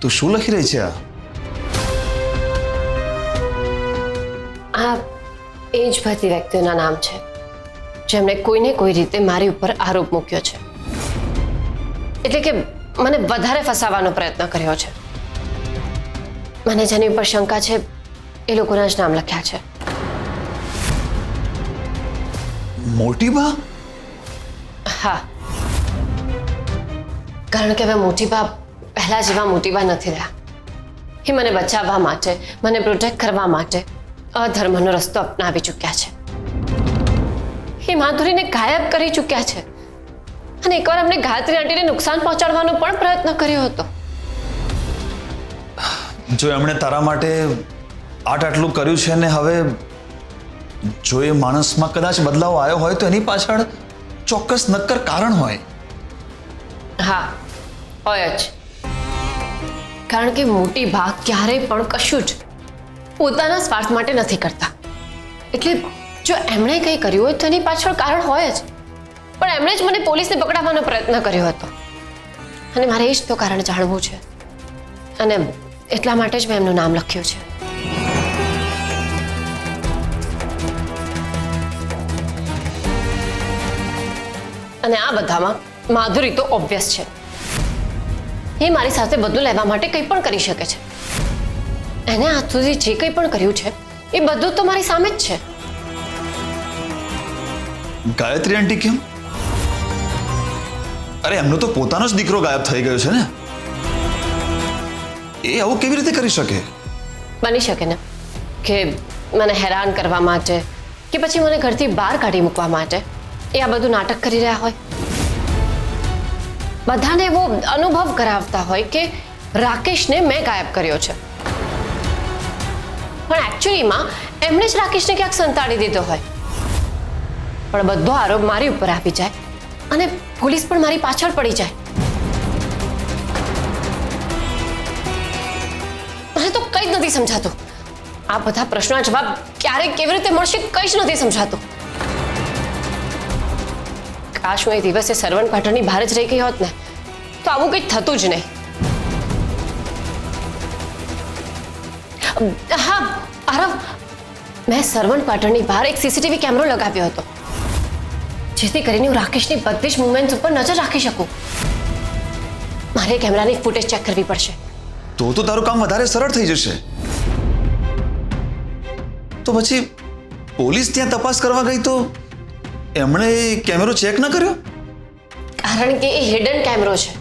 તું શું લખી રહી છે આ એ જ બધી વ્યક્તિઓના નામ છે જેમણે કોઈને કોઈ રીતે મારી ઉપર આરોપ મૂક્યો છે, એટલે કે મને વધારે ફસાવવાનો પ્રયત્ન કર્યો છે. મને જેની ઉપર શંકા છે એ લોકોના જ નામ લખ્યા છે. મોટી બા? હા, કારણ કે હવે મોટી બા પહેલા જેવા મોટી બા નથી રહ્યા. એ મને બચાવવા માટે, મને પ્રોટેક્ટ કરવા માટે અધર્મનો રસ્તો અપનાવી ચૂક્યા છે. એ માધુરીને ગાયબ કરી ચૂક્યા છે અને એકવાર અમને ગાયત્રી આંટીને નુકસાન પહોંચાડવાનો પણ પ્રયત્ન કર્યો હતો. જો એમણે તારા માટે આટલું કર્યું છે ને હવે જો એ માણસમાં કદાચ બદલાવ આવ્યો હોય તો એની પાછળ ચોક્કસ નક્કર કારણ હોય. હા, હોય જ. કારણ કે મોટી બા ક્યારેય પણ કશું જ પોતાના સ્વાર્થ માટે નથી કરતા. એટલે જો એમણે કંઈ કર્યું હોય તો એની પાછળ કારણ હોય જ. પણ એમણે જ મને પોલીસને પકડાવવાનો પ્રયત્ન કર્યો હતો અને મારે એ જ તો કારણ જાણવું છે અને એટલા માટે જ મેં એમનું નામ લખ્યું છે. અને આ બધામાં માધુરી તો ઓબ્વિયસ છે. એ મારી સાથે બધું લેવા માટે કંઈ પણ કરી શકે છે. એને આજ સુધી જે કંઈ પણ કર્યું છે એ બધું તો મારી સામે જ છે. ગાયત્રી આંટી કેમ? અરે એમનો તો પોતાનો જ દીકરો ગાયબ થઈ ગયો છે ને, એ આવું કેવી રીતે કરી શકે? બની શકે ને કે મને હેરાન કરવા માટે કે પછી મને ઘરથી બહાર કાઢી મૂકવા માટે એ આ બધું નાટક કરી રહ્યા હોય. બધાને એવો અનુભવ કરાવતા હોય કે રાકેશને મેં ગાયબ કર્યો છે, પણ એકચ્યુઅલીમાં એમણે જ રાકેશને ક્યાંક સંતાડી દીધો હોય. પણ બધો આરોપ મારી ઉપર આવી જાય અને પોલીસ પણ મારી પાછળ પડી જાય. મને તો કંઈ જ નથી સમજાતું. આ બધા પ્રશ્નોના જવાબ ક્યારે કેવી રીતે મળશે કંઈ જ નથી સમજાતું. કાશ હું એ દિવસે સર્વન્ટ ક્વાર્ટરની બહાર જ રહી ગઈ હોત ને તો આવું કંઈ થતું જ નહીં. હા આરવ, મેં સર્વન્ટ ક્વાર્ટરની બહાર એક સીસીટીવી કેમેરો લગાવ્યો હતો જેથી કરીને હું રાકેશની બધી જ મૂવમેન્ટ્સ ઉપર નજર રાખી શકું. મારે કેમેરાની ફૂટેજ ચેક કરવી પડશે. તો તારું કામ વધારે સરળ થઈ જશે. તો પછી પોલીસ ત્યાં તપાસ કરવા ગઈ તો એમણે કેમેરો ચેક ન કર્યો? કારણ કે એ હિડન કેમેરો છે.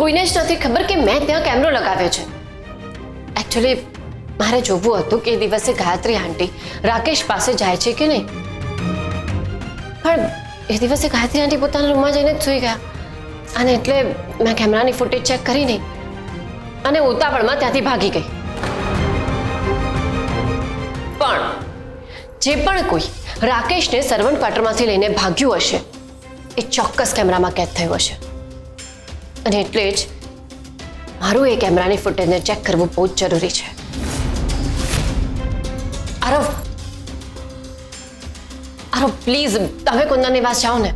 કોઈને જ નથી ખબર કે મેં ત્યાં કેમેરો લગાવ્યો છે. એકચ્યુઅલી મારે જોવું હતું કે એ દિવસે ગાયત્રી આંટી રાકેશ પાસે જાય છે કે નહીં, પણ એ દિવસે ગાયત્રી આંટી પોતાના રૂમમાં જઈને જ સૂઈ ગયા અને એટલે મેં કેમેરાની ફૂટેજ ચેક કરી નહીં અને ઉતાવળમાં ત્યાંથી ભાગી ગઈ. પણ જે પણ કોઈ રાકેશને સર્વન્ટ ક્વાર્ટરમાંથી લઈને ભાગ્યું હશે એ ચોક્કસ કેમેરામાં કેદ થયું હશે અને એટલે જ મારું એ કેમેરાની ફૂટેજને ચેક કરવું બહુ જ જરૂરી છે. આરવ, પ્લીઝ તમે કુંદનની વાત જાઓ ને.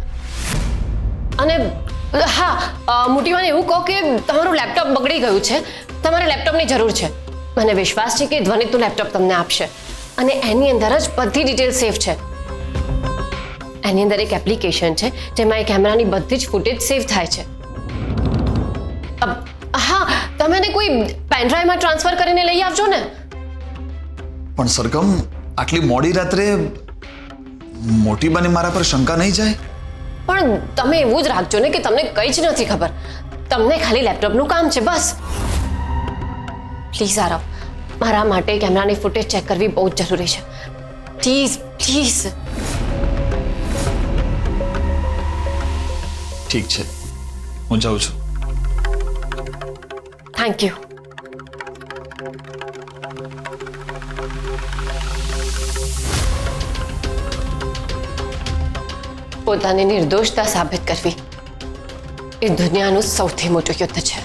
અને હા, મોટીવાને એવું કહો કે તમારું લેપટોપ બગડી ગયું છે, તમારે લેપટોપની જરૂર છે. મને વિશ્વાસ છે કે ધ્વનિતનું લેપટોપ તમને આપશે અને એની અંદર જ બધી ડિટેલ સેવ છે. એની અંદર એક એપ્લિકેશન છે જેમાં એ કેમેરાની બધી જ ફૂટેજ સેવ થાય છે. હા, તમે એને કોઈ પેનડ્રાઈવમાં ટ્રાન્સફર કરીને લઈ આવજો ને. પણ સરગમ, આટલી મોડી રાત્રે મોટી બાને મારા પર શંકા નહીં જાય? પણ તમે એવું જ રાખજો ને કે તમને કંઈ જ નથી ખબર. તમને ખાલી લેપટોપનું કામ છે બસ. પ્લીઝ આરવ, મારા માટે કેમેરાની ફૂટેજ ચેક કરવી બહુ જ જરૂરી છે. Please please. ઠીક છે, હું જાઉં છું. Thank you. પોતાની નિર્દોષતા સાબિત કરવી એ દુનિયાનું સૌથી મોટું યુદ્ધ છે.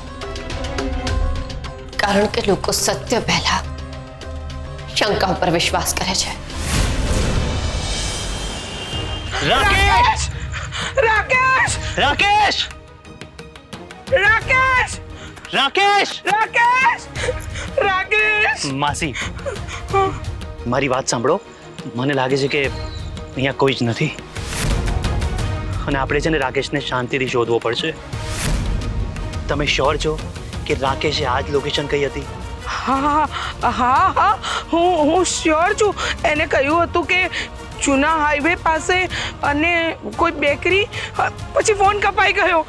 કારણ કે લોકો સત્ય પહેલા શંકા ઉપર વિશ્વાસ કરે છે. રાકેશ! રાકેશ! રાકેશ! રાકેશ! રાકેશ! રાકેશ! રાકેશ! માસી, મારી વાત સાંભળો. મને લાગે છે કે અહીંયા કોઈ જ નથી અને આપણે છે ને રાકેશને શાંતિથી શોધવો પડશે. તમે શ્યોર છો કે રાકેશે આ જ લોકેશન કઈ હતી? હા હા હા હા હું શ્યોર છું. એને કહ્યું હતું કે જૂના હાઈવે પાસે અને કોઈ બેકરી, પછી ફોન કપાઈ ગયો.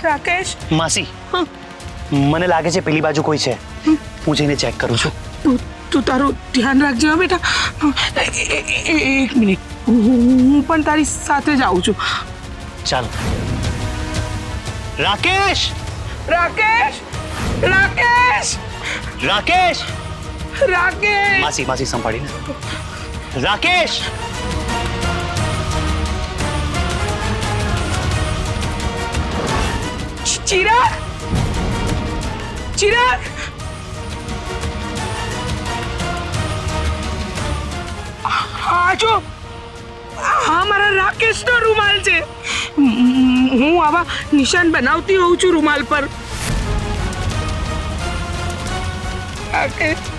રાકેશ, માસી, મને લાગે છે પેલી બાજુ કોઈ છે. હું જઈને ચેક કરું છું. તું તારું ધ્યાન રાખજે હો બેટા. એક મિનિટ, હું પણ તારી સાથે જ આવું છું. ચાલો. રાકેશ! રાકેશ! રાકેશ! રાકેશ! રાકેશ! માસી સંભાળીને. રાકેશ! ચિરાગ! ચિરાગ! હા જો, હા મારા રાકેશનો રૂમાલ છે. હું આવા નિશાન બનાવતી હોઉં છું રૂમાલ પર. રાકેશ